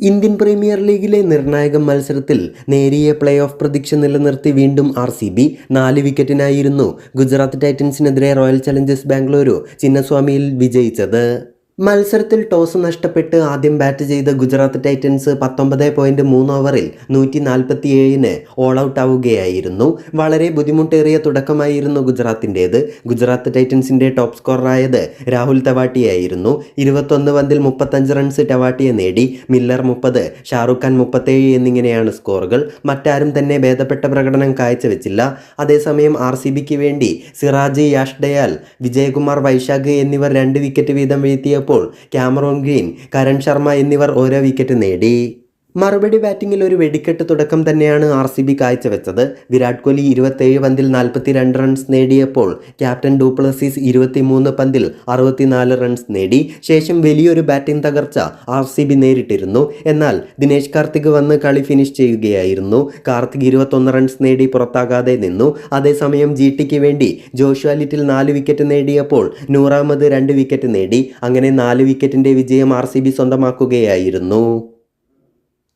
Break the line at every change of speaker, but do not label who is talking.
Indian premier ലീഗിലെ നിർണായക മത്സരത്തിൽ നേരിയ പ്ലേ ഓഫ് പ്രതീക്ഷ നിലനിർത്തി വീണ്ടും RCB 4 വിക്കറ്റിനായിരുന്നു ഗുജറാത്ത് ടൈറ്റൻസിനെതിരെ റോയൽ ചലഞ്ചേഴ്സ് ബാംഗ്ലൂരു ചിന്നസ്വാമിയിൽ വിജയിച്ചത്. മത്സരത്തിൽ ടോസ് നഷ്ടപ്പെട്ട് ആദ്യം ബാറ്റ് ചെയ്ത ഗുജറാത്ത് ടൈറ്റൻസ് 19.3 ഓവറിൽ 147 ഓൾ ഔട്ട് ആവുകയായിരുന്നു. വളരെ ബുദ്ധിമുട്ടേറിയ തുടക്കമായിരുന്നു ഗുജറാത്തിൻ്റേത്. ഗുജറാത്ത് ടൈറ്റൻസിൻ്റെ ടോപ്പ് സ്കോററായത് രാഹുൽ തെവാട്ടിയായിരുന്നു. 21 പന്തിൽ 35 റൺസ് തെവാട്ടിയെ നേടി. മില്ലർ 30, ഷാറുഖ് ഖാൻ 37 എന്നിങ്ങനെയാണ് സ്കോറുകൾ. മറ്റാരും തന്നെ ഭേദപ്പെട്ട പ്രകടനം കാഴ്ചവെച്ചില്ല. അതേസമയം RCBക്ക് വേണ്ടി സിറാജ്, യാഷ് ഡയാൽ, വിജയകുമാർ വൈശാഖ് എന്നിവർ 2 വിക്കറ്റ് വീതം വീഴ്ത്തിയപ്പോൾ കാമറൂൺ ഗ്രീൻ, കരൺ ശർമ്മ എന്നിവർ ഓരോ വിക്കറ്റ് നേടി. മറുപടി ബാറ്റിങ്ങിൽ ഒരു വെടിക്കെട്ട് തുടക്കം തന്നെയാണ് RCB കാഴ്ചവെച്ചത്. വിരാട് കോഹ്ലി 27 പന്തിൽ 42 റൺസ് നേടിയപ്പോൾ ക്യാപ്റ്റൻ ഡുപ്ലസീസ് 23 പന്തിൽ 64 റൺസ് നേടി. ശേഷം വലിയൊരു ബാറ്റിംഗ് തകർച്ച RCB നേരിട്ടിരുന്നു. എന്നാൽ ദിനേശ് കാർത്തിക് വന്ന് കളി ഫിനിഷ് ചെയ്യുകയായിരുന്നു. കാർത്തിക് 21 റൺസ് നേടി പുറത്താകാതെ നിന്നു. അതേസമയം GTക്ക് വേണ്ടി ജോഷുവ ലിറ്റിൽ 4 വിക്കറ്റ് നേടിയപ്പോൾ നൂർ അഹമ്മദ് 2 വിക്കറ്റ് നേടി. അങ്ങനെ 4 വിക്കറ്റിൻ്റെ വിജയം RCB സ്വന്തമാക്കുകയായിരുന്നു.